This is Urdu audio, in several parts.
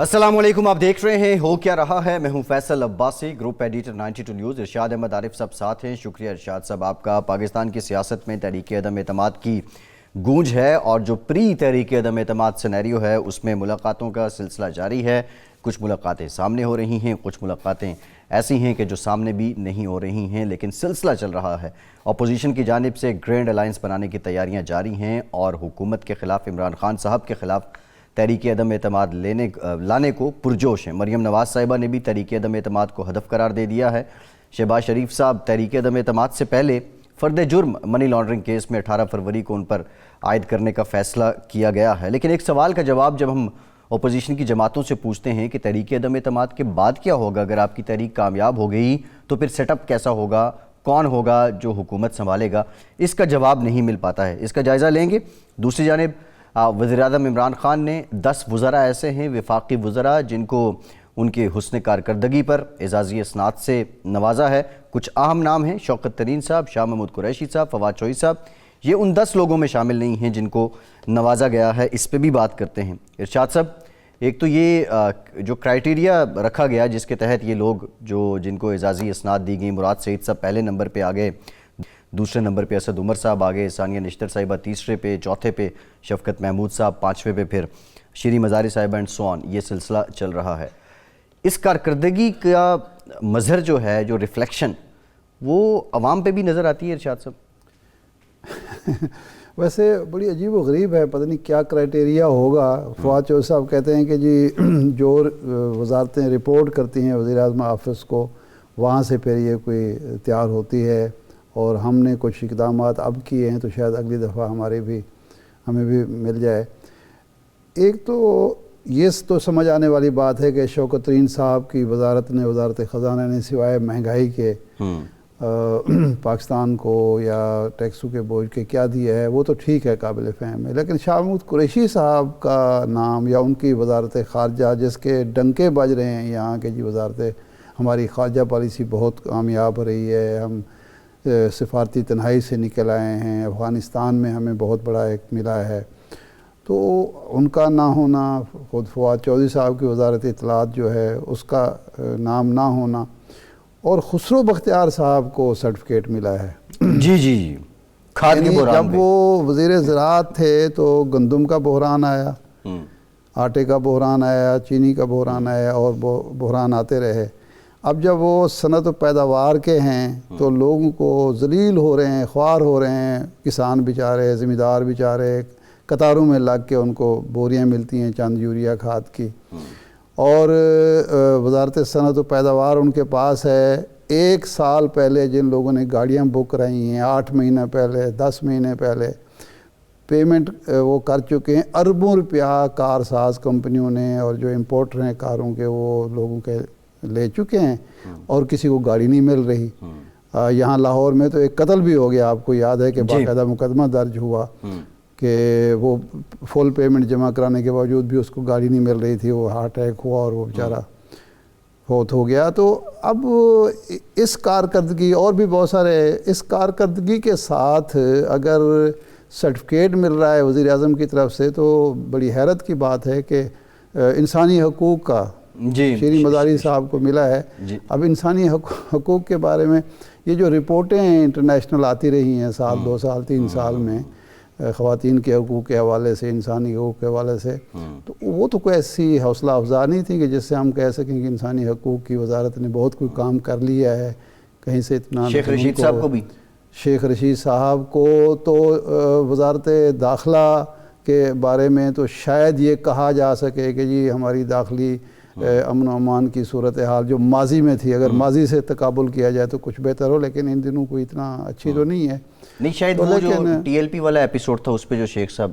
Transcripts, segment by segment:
السلام علیکم، آپ دیکھ رہے ہیں ہو کیا رہا ہے۔ میں ہوں Faisal Abbasi, group editor 92 news. Irshad Ahmad Arif صاحب ساتھ ہیں۔ شکریہ ارشاد صاحب آپ کا۔ پاکستان کی سیاست میں تحریک عدم اعتماد کی گونج ہے، اور جو پری تحریک عدم اعتماد سینیریو ہے اس میں ملاقاتوں کا سلسلہ جاری ہے۔ کچھ ملاقاتیں سامنے ہو رہی ہیں، کچھ ملاقاتیں ایسی ہیں کہ جو سامنے بھی نہیں ہو رہی ہیں، لیکن سلسلہ چل رہا ہے۔ اپوزیشن کی جانب سے گرینڈ الائنس بنانے کی تیاریاں جاری ہیں، اور حکومت کے خلاف، عمران خان صاحب کے خلاف تحریک عدم اعتماد لانے کو پرجوش ہیں۔ مریم نواز صاحبہ نے بھی تحریک عدم اعتماد کو ہدف قرار دے دیا ہے۔ شہباز شریف صاحب تحریک عدم اعتماد سے پہلے فرد جرم منی لانڈرنگ کیس میں 18 فروری کو ان پر عائد کرنے کا فیصلہ کیا گیا ہے، لیکن ایک سوال کا جواب جب ہم اپوزیشن کی جماعتوں سے پوچھتے ہیں کہ تحریک عدم اعتماد کے بعد کیا ہوگا، اگر آپ کی تحریک کامیاب ہو گئی تو پھر سیٹ اپ کیسا ہوگا، کون ہوگا جو حکومت سنبھالے گا، اس کا جواب نہیں مل پاتا ہے۔ اس کا جائزہ لیں گے۔ دوسری جانب وزیراعظم عمران خان نے 10 وزراء ایسے ہیں، وفاقی وزراء، جن کو ان کے حسن کارکردگی پر اعزازی اسناد سے نوازا ہے۔ کچھ اہم نام ہیں: شوکت ترین صاحب، شاہ محمود قریشی صاحب، فواد چوہی صاحب۔ یہ ان 10 لوگوں میں شامل نہیں ہیں جن کو نوازا گیا ہے۔ اس پہ بھی بات کرتے ہیں۔ ارشاد صاحب، ایک تو یہ جو کرائٹیریا رکھا گیا جس کے تحت یہ لوگ جن کو اعزازی اسناد دی گئی، مراد سعید صاحب پہلے نمبر پہ آ گئے، دوسرے نمبر پہ اسد عمر صاحب آگئے، ثانیہ نشتر صاحبہ تیسرے پہ، چوتھے پہ شفقت محمود صاحب، پانچویں پہ پھر شیریں مزاری صاحبہ اینڈ سو آن۔ یہ سلسلہ چل رہا ہے۔ اس کارکردگی کا مظہر جو ہے، جو ریفلیکشن، وہ عوام پہ بھی نظر آتی ہے ارشاد صاحب؟ ویسے بڑی عجیب و غریب ہے، پتہ نہیں کیا کرائٹیریا ہوگا۔ فواد چوہی صاحب کہتے ہیں کہ جی جو وزارتیں رپورٹ کرتی ہیں وزیر اعظم آفس کو، وہاں سے پھر یہ کوئی تیار ہوتی ہے، اور ہم نے کچھ اقدامات اب کیے ہیں تو شاید اگلی دفعہ ہمیں بھی مل جائے۔ ایک تو یہ تو سمجھ آنے والی بات ہے کہ شوکت ترین صاحب کی وزارت خزانہ نے سوائے مہنگائی کے پاکستان کو یا ٹیکسوں کے بوجھ کے کیا دیا ہے، وہ تو ٹھیک ہے، قابل فہم ہے، لیکن شاہ محمود قریشی صاحب کا نام یا ان کی وزارت خارجہ، جس کے ڈنکے بج رہے ہیں یہاں کہ جی ہماری خارجہ پالیسی بہت کامیاب رہی ہے، ہم سفارتی تنہائی سے نکل آئے ہیں، افغانستان میں ہمیں بہت بڑا ایک ملا ہے، تو ان کا نہ ہونا، خود فواد چوہدری صاحب کی وزارت اطلاعات جو ہے اس کا نام نہ ہونا، اور خسرو بختیار صاحب کو سرٹیفکیٹ ملا ہے۔ جی کھاد کے بحران جب وہ وزیر زراعت تھے تو گندم کا بحران آیا، آٹے کا بحران آیا، چینی کا بحران آیا، اور بحران آتے رہے۔ اب جب وہ صنعت و پیداوار کے ہیں تو لوگوں کو ذلیل ہو رہے ہیں، خوار ہو رہے ہیں، کسان بیچارے، زمیندار بیچارے قطاروں میں لگ کے ان کو بوریاں ملتی ہیں چند یوریا کھاد کی، اور وزارت صنعت و پیداوار ان کے پاس ہے 1 سال پہلے جن لوگوں نے گاڑیاں بک کرائی ہیں، 8 مہینہ پہلے، 10 مہینے پہلے پیمنٹ وہ کر چکے ہیں، اربوں روپیہ کار ساز کمپنیوں نے، اور جو امپورٹر ہیں کاروں کے وہ لوگوں کے لے چکے ہیں، اور کسی کو گاڑی نہیں مل رہی۔ یہاں لاہور میں تو ایک قتل بھی ہو گیا، آپ کو یاد ہے کہ باقاعدہ مقدمہ درج ہوا کہ وہ فل پیمنٹ جمع کرانے کے باوجود بھی اس کو گاڑی نہیں مل رہی تھی، وہ ہارٹ اٹیک ہوا اور وہ بیچارہ فوت ہو گیا۔ تو اب اس کارکردگی اور بھی بہت سارے، اس کارکردگی کے ساتھ اگر سرٹیفکیٹ مل رہا ہے وزیر اعظم کی طرف سے تو بڑی حیرت کی بات ہے کہ انسانی حقوق کا شیریں مزاری صاحب کو ملا ہے۔ اب انسانی حقوق کے بارے میں یہ جو رپورٹیں انٹرنیشنل آتی رہی ہیں سال 2 سال 3 سال میں، خواتین کے حقوق کے حوالے سے، انسانی حقوق کے حوالے سے، تو وہ تو کوئی ایسی حوصلہ افزا نہیں تھی کہ جس سے ہم کہہ سکیں کہ انسانی حقوق کی وزارت نے بہت کوئی کام کر لیا ہے، کہیں سے اطمینان۔ شیخ رشید صاحب کو بھی، شیخ رشید صاحب کو تو وزارت داخلہ کے بارے میں تو شاید یہ کہا جا سکے کہ جی ہماری داخلی امن و امان کی صورتحال جو ماضی میں تھی، اگر ماضی سے تقابل کیا جائے تو کچھ بہتر ہو، لیکن ان دنوں کوئی اتنا اچھی تو نہیں ہے۔ نہیں، شاید وہ جو ٹی ایل پی والا ایپیسوڈ تھا اس پہ جو شیخ صاحب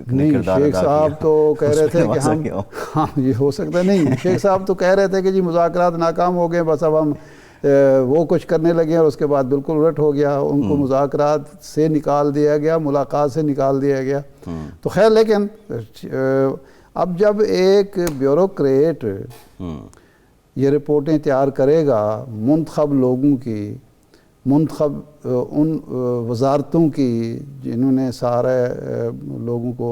نہیں، شیخ صاحب تو کہہ رہے تھے کہ ہاں یہ ہو سکتا ہے، نہیں، شیخ صاحب تو کہہ رہے تھے کہ جی مذاکرات ناکام ہو گئے، بس اب ہم وہ کچھ کرنے لگے، اور اس کے بعد بالکل الٹ ہو گیا، ان کو مذاکرات سے نکال دیا گیا، ملاقات سے نکال دیا گیا۔ تو خیر، لیکن اب جب ایک بیوروکریٹ یہ رپورٹیں تیار کرے گا منتخب لوگوں کی، منتخب ان وزارتوں کی جنہوں نے سارے لوگوں کو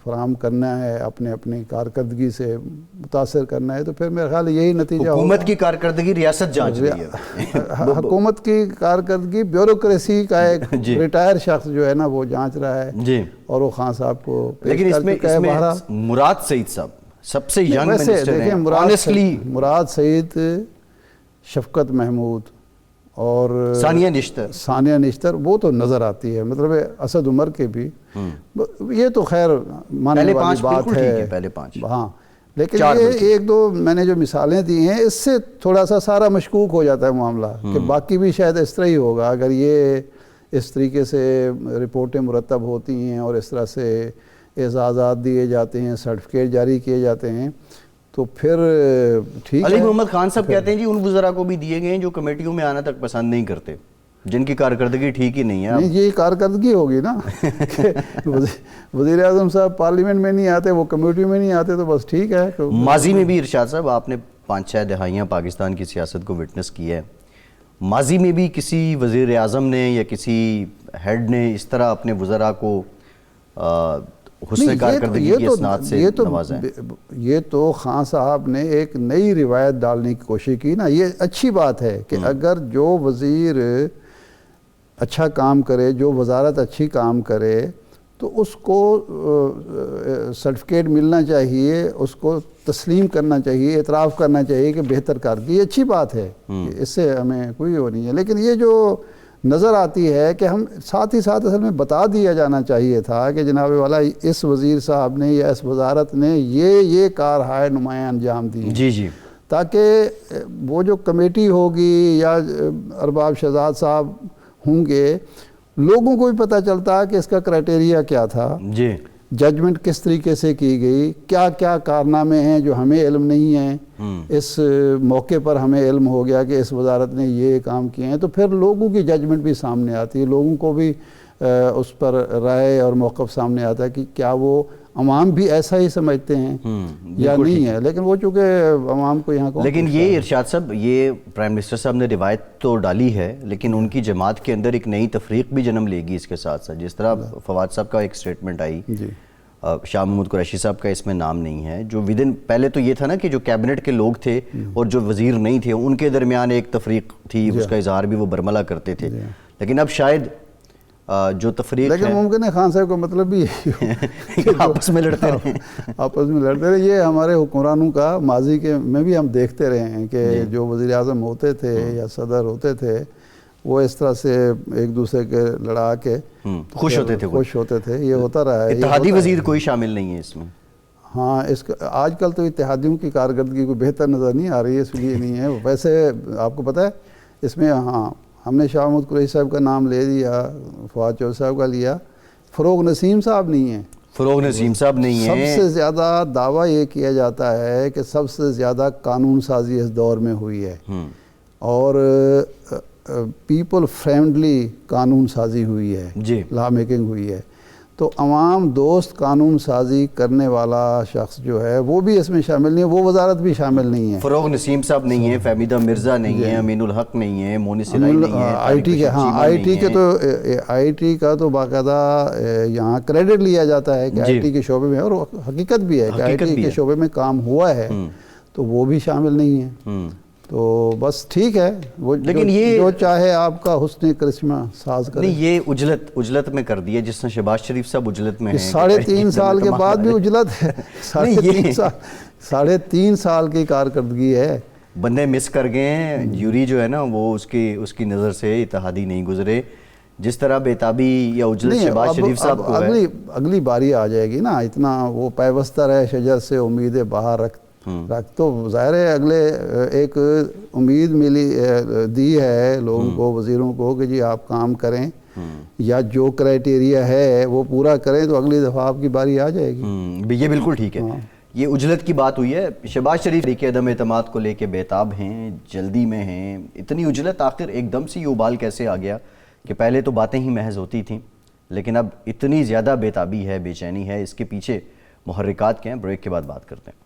فراہم کرنا ہے، اپنے اپنی کارکردگی سے متاثر کرنا ہے، تو پھر میرا خیال یہی نتیجہ ہوگا۔ حکومت کی کارکردگی ریاست جانچ رہی ہے، حکومت کی کارکردگی بیوروکریسی کا ایک ریٹائر شخص جو ہے نا وہ جانچ رہا ہے جی، اور وہ خان صاحب کو لیکن اس میں مراد سعید صاحب سب سے ینگ منسٹر ہیں آنیسٹلی۔ مراد سعید، شفقت محمود اور ثانیہ نشتر وہ تو نظر آتی ہے، مطلب اسد عمر کے بھی، یہ تو خیر ماننے والی بات ہے، پہلے 5 ہاں، لیکن یہ ایک دو میں نے جو مثالیں دی ہیں اس سے تھوڑا سا سارا مشکوک ہو جاتا ہے معاملہ، کہ باقی بھی شاید اس طرح ہی ہوگا اگر یہ اس طریقے سے رپورٹیں مرتب ہوتی ہیں اور اس طرح سے اعزازات دیے جاتے ہیں، سرٹیفکیٹ جاری کیے جاتے ہیں، تو پھر ٹھیک ہے۔ علی محمد خان صاحب کہتے ہیں جی ان وزراء کو بھی دیے گئے ہیں جو کمیٹیوں میں آنا تک پسند نہیں کرتے، جن کی کارکردگی ٹھیک ہی نہیں ہے۔ نہیں، یہ کارکردگی ہوگی نا کہ وزیر اعظم صاحب پارلیمنٹ میں نہیں آتے، وہ کمیٹیوں میں نہیں آتے، تو بس ٹھیک ہے۔ ماضی میں بھی ارشاد صاحب آپ نے 5-6 دہائیاں پاکستان کی سیاست کو وٹنس کی ہے، ماضی میں بھی کسی وزیر اعظم نے یا کسی ہیڈ نے اس طرح اپنے وزراء کو حسن کارکردگی کی اسناد سے نوازا ہے؟ یہ تو خان صاحب نے ایک نئی روایت ڈالنے کی کوشش کی نا، یہ اچھی بات ہے کہ اگر جو وزیر اچھا کام کرے، جو وزارت اچھی کام کرے، تو اس کو سرٹیفکیٹ ملنا چاہیے، اس کو تسلیم کرنا چاہیے، اعتراف کرنا چاہیے کہ بہتر کار کی، یہ اچھی بات ہے، اس سے ہمیں کوئی وہ نہیں ہے۔ لیکن یہ جو نظر آتی ہے کہ ہم ساتھ ہی ساتھ اصل میں بتا دیا جانا چاہیے تھا کہ جناب والا اس وزیر صاحب نے یا اس وزارت نے یہ کارہائے نمایاں انجام دی، جی جی، تاکہ وہ جو کمیٹی ہوگی یا ارباب شہزاد صاحب ہوں گے، لوگوں کو بھی پتہ چلتا کہ اس کا کرائٹیریا کیا تھا، جی، ججمنٹ کس طریقے سے کی گئی، کیا کیا کارنامے ہیں جو ہمیں علم نہیں ہیں، اس موقع پر ہمیں علم ہو گیا کہ اس وزارت نے یہ کام کیے ہیں، تو پھر لوگوں کی ججمنٹ بھی سامنے آتی ہے، لوگوں کو بھی اس پر رائے اور موقف سامنے آتا ہے کہ کیا وہ عوام بھی ایسا ہی سمجھتے ہیں یا نہیں ہے۔ لیکن وہ چونکہ عوام کو یہاں کو، لیکن یہ ارشاد صاحب، یہ پرائم منسٹر صاحب نے روایت تو ڈالی ہے، لیکن ان کی جماعت کے اندر ایک نئی تفریق بھی جنم لے گی اس کے ساتھ ساتھ، جس طرح فواد صاحب کا ایک سٹیٹمنٹ آئی، شاہ محمود قریشی صاحب کا اس میں نام نہیں ہے، جو پہلے تو یہ تھا نا کہ جو کیبنٹ کے لوگ تھے اور جو وزیر نہیں تھے ان کے درمیان ایک تفریق تھی، اس کا اظہار بھی وہ برملا کرتے تھے، لیکن اب شاید جو تفریق ہے، لیکن ممکن ہے خان صاحب کا مطلب بھی آپس میں لڑتے رہے، آپس میں لڑتے رہے۔ یہ ہمارے حکمرانوں کا ماضی کے میں بھی ہم دیکھتے رہے ہیں کہ جو وزیر اعظم ہوتے تھے یا صدر ہوتے تھے وہ اس طرح سے ایک دوسرے کے لڑا کے خوش ہوتے تھے، یہ ہوتا رہا ہے۔ اتحادی وزیر کوئی شامل نہیں ہے اس میں؟ ہاں، آج کل تو اتحادیوں کی کارکردگی کوئی بہتر نظر نہیں آ رہی ہے، اس لیے نہیں ہے۔ ویسے آپ کو پتہ ہے اس میں، ہاں، ہم نے شاہ محمود قریشی صاحب کا نام لے لیا، فواد چودھری صاحب کا لیا، فروغ نسیم صاحب نہیں ہیں، فروغ نسیم صاحب نہیں ہیں۔ سب سے زیادہ دعویٰ یہ کیا جاتا ہے کہ سب سے زیادہ قانون سازی اس دور میں ہوئی ہے اور پیپل فرینڈلی قانون سازی ہوئی ہے، جی، لا میکنگ ہوئی ہے، تو عوام دوست قانون سازی کرنے والا شخص جو ہے وہ بھی اس میں شامل نہیں ہے، وہ وزارت بھی شامل نہیں ہے۔ فروغ نسیم صاحب نہیں ہیں، فہمیدہ مرزا نہیں ہیں، امین الحق نہیں ہیں، مونی سلائی نہیں ہیں، آئی ٹی کے، ہاں، آئی ٹی کا تو باقاعدہ یہاں کریڈٹ لیا جاتا ہے کہ آئی ٹی کے شعبے میں، اور حقیقت بھی ہے کہ آئی ٹی کے شعبے میں کام ہوا ہے، تو وہ بھی شامل نہیں ہے۔ تو بس ٹھیک ہے، وہ لیکن یہ جو چاہے آپ کا حسن کرشمہ ساز کرے۔ نہیں، یہ اجلت میں کر دیا جس نے شہباز شریف صاحب اجلت میں ہیں، 3.5 سال کے بعد بھی اجلت ہے، 3.5 سال کی کارکردگی ہے، بندے مس کر گئے ہیں، جیوری جو ہے نا وہ اس کی نظر سے اتحادی نہیں گزرے، جس طرح بیتابی یا اجلت شہباز شریف صاحب کو ہے۔ اگلی باری آ جائے گی نا، اتنا وہ پیوستہ رہے شجر سے امیدیں باہر رکھ تو ظاہر ہے اگلے ایک امید دی ہے لوگوں کو، وزیروں کو، کہ جی آپ کام کریں یا جو کرائٹیریا ہے وہ پورا کریں تو اگلی دفعہ آپ کی باری آ جائے گی۔ یہ بالکل ٹھیک ہے، یہ اجلت کی بات ہوئی ہے۔ شہباز شریف کے عدم اعتماد کو لے کے بیتاب ہیں، جلدی میں ہیں، اتنی اجلت آخر ایک دم سے یہ ابال کیسے آ گیا کہ پہلے تو باتیں ہی محض ہوتی تھیں لیکن اب اتنی زیادہ بیتابی ہے، بے چینی ہے، اس کے پیچھے محرکات کیا ہیں؟ بریک کے بعد بات کرتے ہیں۔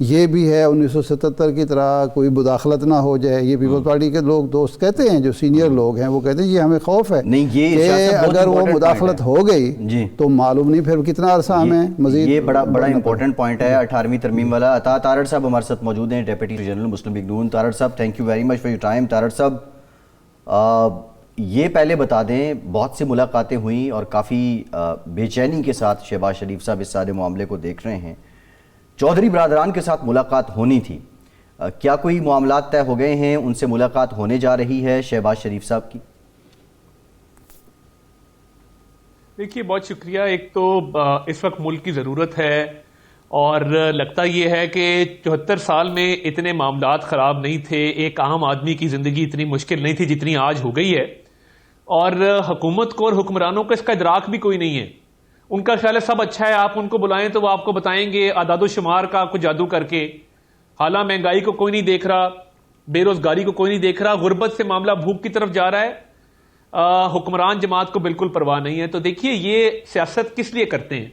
یہ بھی ہے 1977 کی طرح کوئی مداخلت نہ ہو جائے. یہ پیپلز پارٹی کے لوگ دوست کہتے ہیں, جو سینئر لوگ ہیں وہ کہتے ہیں یہ ہمیں خوف ہے کہ اگر وہ مداخلت ہو گئی تو معلوم نہیں پھر کتنا عرصہ ہمیں مزید. یہ بڑا امپورٹنٹ پوائنٹ ہے 18ویں ترمیم والا. عطا تارڑ صاحب ہمارے ساتھ موجود ہیں, ڈیپٹی جنرل مسلم لیگ نون. تارڑ صاحب thank you very much for your time. Tarar صاحب یہ پہلے بتا دیں, بہت سی ملاقاتیں ہوئیں اور کافی بے چینی کے ساتھ شہباز شریف صاحب اس سارے معاملے کو دیکھ رہے ہیں. چودھری برادران کے ساتھ ملاقات ہونی تھی, کیا کوئی معاملات طے ہو گئے ہیں, ان سے ملاقات ہونے جا رہی ہے شہباز شریف صاحب کی؟ دیکھیے بہت شکریہ. ایک تو اس وقت ملک کی ضرورت ہے, اور لگتا یہ ہے کہ 74 سال میں اتنے معاملات خراب نہیں تھے, ایک عام آدمی کی زندگی اتنی مشکل نہیں تھی جتنی آج ہو گئی ہے, اور حکومت کو اور حکمرانوں کو اس کا ادراک بھی کوئی نہیں ہے. ان کا خیال ہے سب اچھا ہے, آپ ان کو بلائیں تو وہ آپ کو بتائیں گے اعداد و شمار کا آپ کو جادو کر کے. حالانکہ مہنگائی کو کوئی نہیں دیکھ رہا, بے روزگاری کو کوئی نہیں دیکھ رہا, غربت سے معاملہ بھوک کی طرف جا رہا ہے. حکمران جماعت کو بالکل پرواہ نہیں ہے. تو دیکھیے یہ سیاست کس لیے کرتے ہیں؟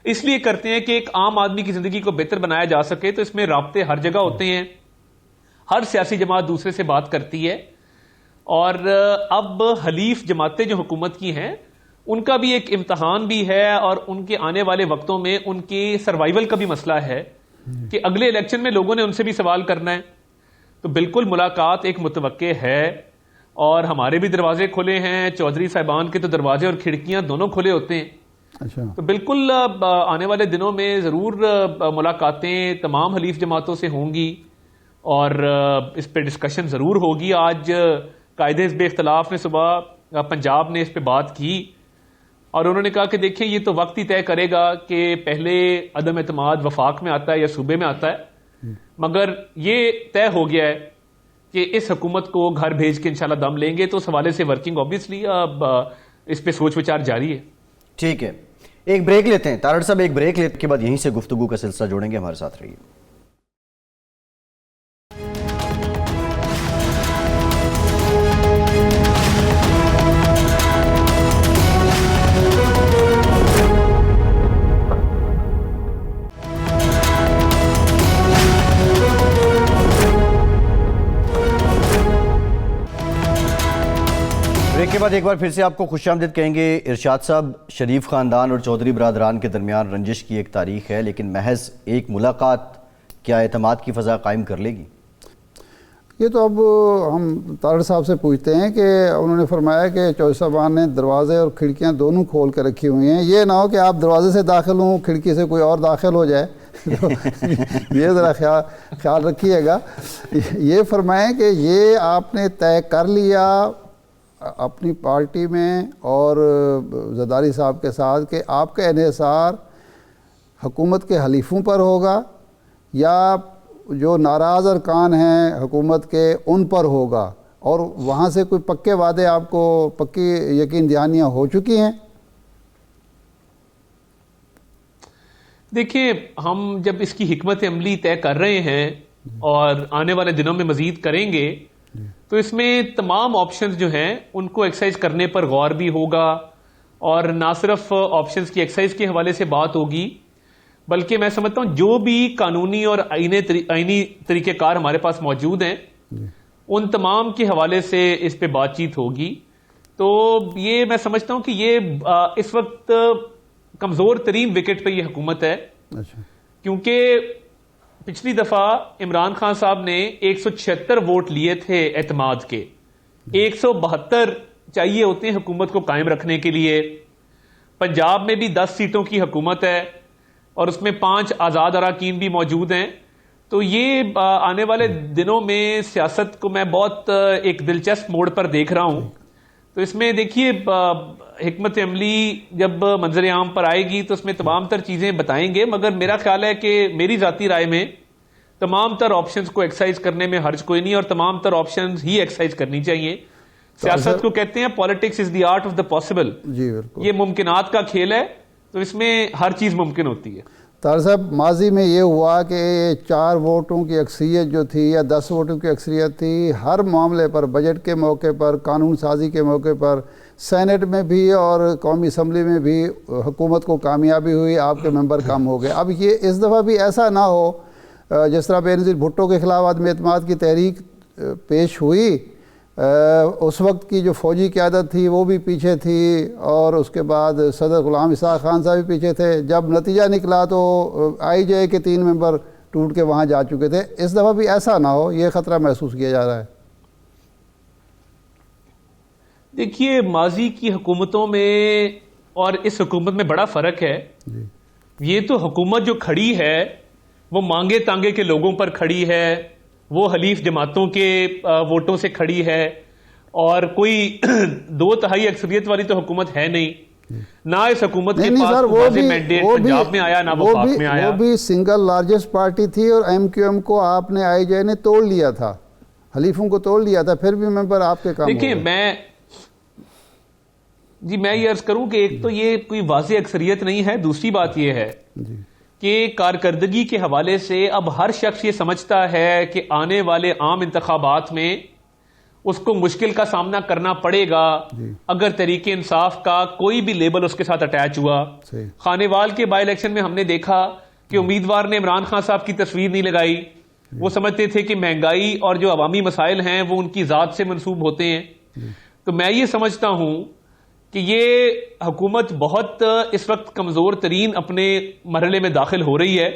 اس لیے کرتے ہیں کہ ایک عام آدمی کی زندگی کو بہتر بنایا جا سکے. تو اس میں رابطے ہر جگہ ہوتے ہیں, ہر سیاسی جماعت دوسرے سے بات کرتی ہے, اور اب حلیف جماعتیں جو حکومت کی ہیں ان کا بھی ایک امتحان بھی ہے, اور ان کے آنے والے وقتوں میں ان کے سروائیول کا بھی مسئلہ ہے کہ اگلے الیکشن میں لوگوں نے ان سے بھی سوال کرنا ہے. تو بالکل ملاقات ایک متوقع ہے, اور ہمارے بھی دروازے کھلے ہیں, چودھری صاحبان کے تو دروازے اور کھڑکیاں دونوں کھلے ہوتے ہیں. اچھا, تو بالکل آنے والے دنوں میں ضرور ملاقاتیں تمام حلیف جماعتوں سے ہوں گی, اور اس پہ ڈسکشن ضرور ہوگی. آج قائد حزب اختلاف نے صبح پنجاب نے اس پہ بات کی, اور انہوں نے کہا کہ دیکھیں یہ تو وقت ہی طے کرے گا کہ پہلے عدم اعتماد وفاق میں آتا ہے یا صوبے میں آتا ہے, مگر یہ طے ہو گیا ہے کہ اس حکومت کو گھر بھیج کے انشاءاللہ دم لیں گے. تو اس حوالے سے ورکنگ آبویسلی اب اس پہ سوچ وچار جاری ہے. ٹھیک ہے, ایک بریک لیتے ہیں تارڑ صاحب, ایک بریک لینے کے بعد یہیں سے گفتگو کا سلسلہ جوڑیں گے. ہمارے ساتھ رہیے. بریک کے بعد ایک بار پھر سے آپ کو خوش آمدید کہیں گے. ارشاد صاحب, شریف خاندان اور چودھری برادران کے درمیان رنجش کی ایک تاریخ ہے, لیکن محض ایک ملاقات کیا اعتماد کی فضا قائم کر لے گی؟ یہ تو اب ہم تارڑ صاحب سے پوچھتے ہیں کہ انہوں نے فرمایا کہ چودھری صاحبان نے دروازے اور کھڑکیاں دونوں کھول کے رکھی ہوئی ہیں. یہ نہ ہو کہ آپ دروازے سے داخل ہوں, کھڑکی سے کوئی اور داخل ہو جائے. یہ ذرا خیال رکھیے گا. یہ فرمائیں کہ یہ آپ نے طے کر لیا اپنی پارٹی میں اور زرداری صاحب کے ساتھ کہ آپ کا انحصار حکومت کے حلیفوں پر ہوگا, یا جو ناراض ارکان ہیں حکومت کے ان پر ہوگا, اور وہاں سے کوئی پکے وعدے آپ کو پکی یقین دہانیاں ہو چکی ہیں؟ دیکھیں ہم جب اس کی حکمت عملی طے کر رہے ہیں اور آنے والے دنوں میں مزید کریں گے, تو اس میں تمام آپشنز جو ہیں ان کو ایکسرسائز کرنے پر غور بھی ہوگا, اور نہ صرف آپشنز کی ایکسرسائز کے حوالے سے بات ہوگی, بلکہ میں سمجھتا ہوں جو بھی قانونی اور آئینی طریقہ کار ہمارے پاس موجود ہیں ان تمام کے حوالے سے اس پہ بات چیت ہوگی. تو یہ میں سمجھتا ہوں کہ یہ اس وقت کمزور ترین وکٹ پہ یہ حکومت ہے. اچھا, کیونکہ پچھلی دفعہ عمران خان صاحب نے 176 ووٹ لیے تھے اعتماد کے, 172 چاہیے ہوتے ہیں حکومت کو قائم رکھنے کے لیے. پنجاب میں بھی 10 سیٹوں کی حکومت ہے, اور اس میں 5 آزاد اراکین بھی موجود ہیں. تو یہ آنے والے دنوں میں سیاست کو میں بہت ایک دلچسپ موڑ پر دیکھ رہا ہوں. تو اس میں دیکھیے حکمت عملی جب منظر عام پر آئے گی تو اس میں تمام تر چیزیں بتائیں گے, مگر میرا خیال ہے کہ میری ذاتی رائے میں تمام تر آپشنز کو ایکسرسائز کرنے میں حرج کوئی نہیں, اور تمام تر آپشنز ہی ایکسرسائز کرنی چاہیے. سیاست کو کہتے ہیں politics is the art of the possible. جی بالکل, یہ ممکنات کا کھیل ہے, تو اس میں ہر چیز ممکن ہوتی ہے. طاہر صاحب, ماضی میں یہ ہوا کہ 4 ووٹوں کی اکثریت جو تھی یا 10 ووٹوں کی اکثریت تھی, ہر معاملے پر, بجٹ کے موقع پر, قانون سازی کے موقع پر, سینٹ میں بھی اور قومی اسمبلی میں بھی حکومت کو کامیابی ہوئی, آپ کے ممبر کم ہو گئے. اب یہ اس دفعہ بھی ایسا نہ ہو جس طرح بے نظیر بھٹو کے خلاف عدم اعتماد کی تحریک پیش ہوئی، اس وقت کی جو فوجی قیادت تھی وہ بھی پیچھے تھی، اور اس کے بعد صدر غلام اسحاق خان صاحب بھی پیچھے تھے. جب نتیجہ نکلا تو IJ کے 3 ممبر ٹوٹ کے وہاں جا چکے تھے. اس دفعہ بھی ایسا نہ ہو، یہ خطرہ محسوس کیا جا رہا ہے. دیکھیے، ماضی کی حکومتوں میں اور اس حکومت میں بڑا فرق ہے. یہ تو حکومت جو کھڑی ہے وہ مانگے تانگے کے لوگوں پر کھڑی ہے، وہ حلیف جماعتوں کے ووٹوں سے کھڑی ہے، اور کوئی 2/3 اکثریت والی تو حکومت ہے نہیں. نہ اس حکومت کے پاس واضح مینڈیٹ پنجاب میں آیا، نہ وفاق میں آیا. وہ بھی سنگل لارجسٹ پارٹی تھی، اور MQM کو آپ نے IJ نے توڑ لیا تھا، حلیفوں کو توڑ لیا تھا، پھر بھی ممبر آپ کے کام. دیکھیں، میں یہ عرض کروں کہ ایک تو یہ کوئی واضح اکثریت نہیں ہے. دوسری بات یہ ہے کہ کارکردگی کے حوالے سے اب ہر شخص یہ سمجھتا ہے کہ آنے والے عام انتخابات میں اس کو مشکل کا سامنا کرنا پڑے گا اگر تحریک انصاف کا کوئی بھی لیبل اس کے ساتھ اٹیچ ہوا. خانیوال کے بائی الیکشن میں ہم نے دیکھا کہ امیدوار نے عمران خان صاحب کی تصویر نہیں لگائی. وہ سمجھتے تھے کہ مہنگائی اور جو عوامی مسائل ہیں وہ ان کی ذات سے منسوب ہوتے ہیں. تو میں یہ سمجھتا ہوں کہ یہ حکومت بہت اس وقت کمزور ترین اپنے مرحلے میں داخل ہو رہی ہے،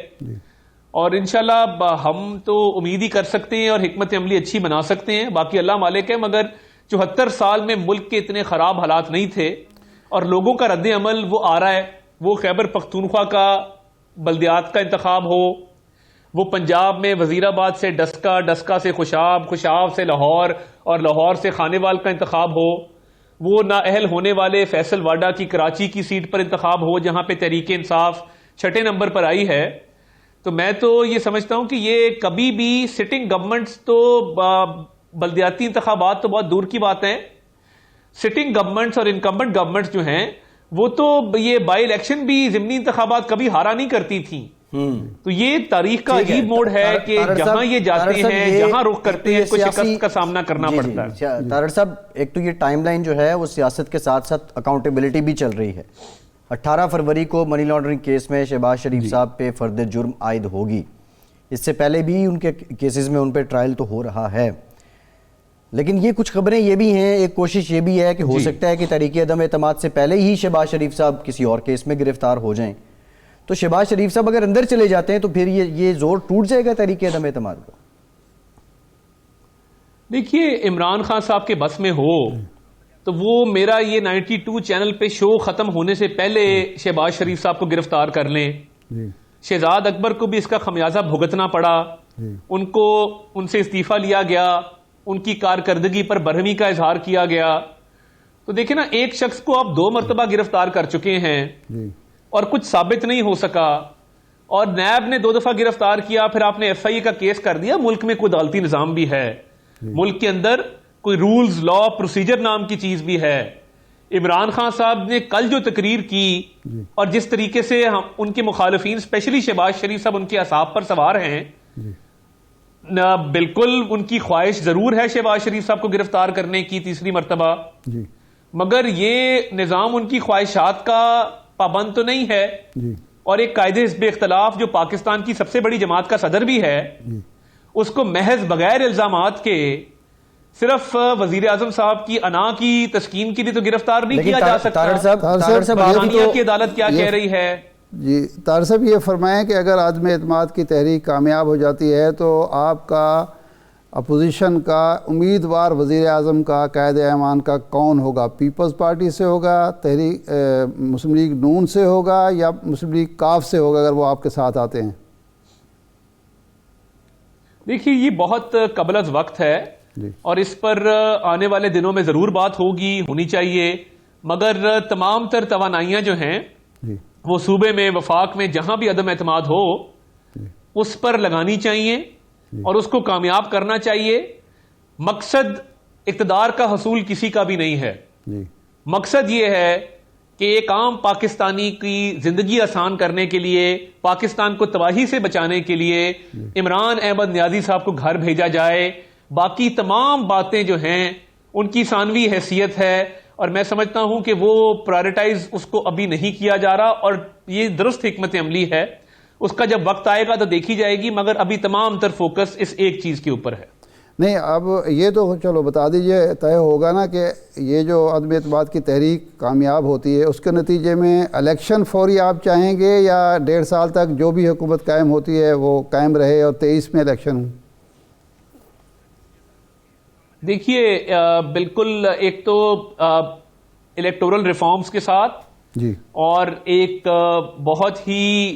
اور انشاءاللہ ہم تو امید ہی کر سکتے ہیں اور حکمت عملی اچھی بنا سکتے ہیں. باقی اللہ مالک ہے، مگر 74 سال میں ملک کے اتنے خراب حالات نہیں تھے، اور لوگوں کا رد عمل وہ آ رہا ہے. وہ خیبر پختونخوا کا بلدیات کا انتخاب ہو، وہ پنجاب میں وزیر آباد سے ڈسکا، ڈسکا سے خوشاب، خوشاب سے لاہور، اور لاہور سے خانیوال کا انتخاب ہو، وہ نااہل ہونے والے فیصل واڈا کی کراچی کی سیٹ پر انتخاب ہو جہاں پہ تحریک انصاف 6 نمبر پر آئی ہے. تو میں تو یہ سمجھتا ہوں کہ یہ کبھی بھی سٹنگ گورنمنٹس تو بلدیاتی انتخابات تو بہت دور کی بات ہے. سٹنگ گورنمنٹس اور انکمبنٹ گورنمنٹس جو ہیں وہ تو یہ بائی الیکشن بھی ضمنی انتخابات کبھی ہارا نہیں کرتی تھیں. تو یہ تاریخ کا عجیب موڑ ہے کہ جہاں یہ جاتے ہیں، جہاں رخ کرتے ہیں، کوئی شکست کا سامنا کرنا پڑتا ہے. طاہر صاحب، ایک تو یہ ٹائم لائن جو ہے وہ سیاست کے ساتھ ساتھ اکاؤنٹیبلٹی بھی چل رہی ہے. 18 فروری کو منی لانڈرنگ کیس میں شہباز شریف صاحب پہ فرد جرم عائد ہوگی. اس سے پہلے بھی ان کے کیسز میں ان پہ ٹرائل تو ہو رہا ہے، لیکن یہ کچھ خبریں یہ بھی ہیں، ایک کوشش یہ بھی ہے کہ ہو سکتا ہے کہ تحریک عدم اعتماد سے پہلے ہی شہباز شریف صاحب کسی اور کیس میں گرفتار ہو جائیں. تو شہباز شریف صاحب اگر اندر چلے جاتے ہیں تو پھر یہ زور ٹوٹ جائے گا تحریک عدم اعتماد کا. دیکھیے، عمران خان صاحب کے بس میں ہو تو وہ میرا یہ 92 چینل پہ شو ختم ہونے سے پہلے شہباز شریف صاحب کو گرفتار کر لیں. شہزاد اکبر کو بھی اس کا خمیازہ بھگتنا پڑا. ان سے استعفیٰ لیا گیا، ان کی کارکردگی پر برہمی کا اظہار کیا گیا. تو دیکھیں نا، ایک شخص کو آپ 2 مرتبہ گرفتار کر چکے ہیں اور کچھ ثابت نہیں ہو سکا، اور نیب نے 2 دفعہ گرفتار کیا، پھر آپ نے FIA کا کیس کر دیا. ملک میں کوئی عدالتی نظام بھی ہے، ملک کے اندر کوئی رولز، لا، پروسیجر نام کی چیز بھی ہے. عمران خان صاحب نے کل جو تقریر کی اور جس طریقے سے ان کے مخالفین اسپیشلی شہباز شریف صاحب ان کے اعصاب پر سوار ہیں، بالکل ان کی خواہش ضرور ہے شہباز شریف صاحب کو گرفتار کرنے کی 3ری مرتبہ، مگر یہ نظام ان کی خواہشات کا پابند تو نہیں ہے. اور ایک قائد حزب اختلاف جو پاکستان کی سب سے بڑی جماعت کا صدر بھی ہے، اس کو محض بغیر الزامات کے صرف وزیر اعظم صاحب کی انا کی تسکین کے لیے تو گرفتار نہیں کیا جا سکتا. برطانیہ کی عدالت کیا کہہ رہی ہے؟ جی طاہر صاحب، یہ فرمائیں کہ اگر عدم اعتماد کی تحریک کامیاب ہو جاتی ہے تو آپ کا اپوزیشن کا امیدوار وزیر اعظم کا، قائد ایمان کا کون ہوگا؟ پیپلز پارٹی سے ہوگا، تحریک مسلم لیگ نون سے ہوگا، یا مسلم لیگ کاف سے ہوگا اگر وہ آپ کے ساتھ آتے ہیں؟ دیکھیے، یہ بہت قبل از وقت ہے اور اس پر آنے والے دنوں میں ضرور بات ہونی چاہیے، مگر تمام تر توانائیاں جو ہیں وہ صوبے میں، وفاق میں جہاں بھی عدم اعتماد ہو اس پر لگانی چاہیے اور اس کو کامیاب کرنا چاہیے. مقصد اقتدار کا حصول کسی کا بھی نہیں ہے. مقصد یہ ہے کہ ایک عام پاکستانی کی زندگی آسان کرنے کے لیے، پاکستان کو تباہی سے بچانے کے لیے عمران احمد نیازی صاحب کو گھر بھیجا جائے. باقی تمام باتیں جو ہیں ان کی ثانوی حیثیت ہے، اور میں سمجھتا ہوں کہ وہ پرائرٹائز اس کو ابھی نہیں کیا جا رہا، اور یہ درست حکمت عملی ہے. اس کا جب وقت آئے گا تو دیکھی جائے گی، مگر ابھی تمام تر فوکس اس ایک چیز کے اوپر ہے۔ نہیں، اب یہ تو چلو بتا دیجئے، طے ہوگا نا کہ یہ جو عدم اعتماد کی تحریک کامیاب ہوتی ہے، اس کے نتیجے میں الیکشن فوری آپ چاہیں گے یا 1.5 سال تک جو بھی حکومت قائم ہوتی ہے وہ قائم رہے اور 23 میں الیکشن ہوں؟ دیکھیے بالکل، ایک تو الیکٹورل ریفارمز کے ساتھ جی، اور ایک بہت ہی